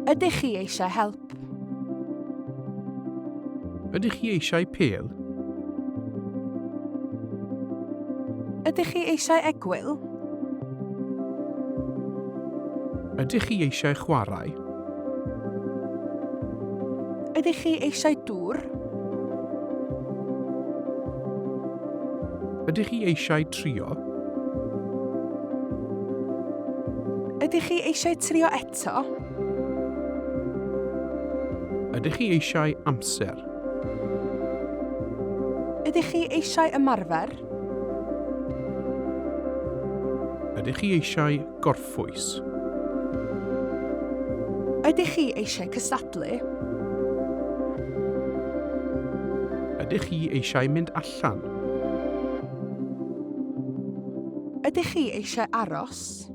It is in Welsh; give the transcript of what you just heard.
Ydych chi eisiau help? Ydych chi eisiau pêl? Ydych chi eisiau egwyl? Ydych chi eisiau chwarae? Ydych chi eisiau dŵr? Ydych chi eisiau trio? Ydych chi eisiau trio eto? Ydych chi eisiau amser? Ydych chi eisiau ymarfer? Ydych chi eisiau gorffwys? Ydych chi eisiau cystadlu? Ydych chi eisiau mynd allan? Ydych chi eisiau aros?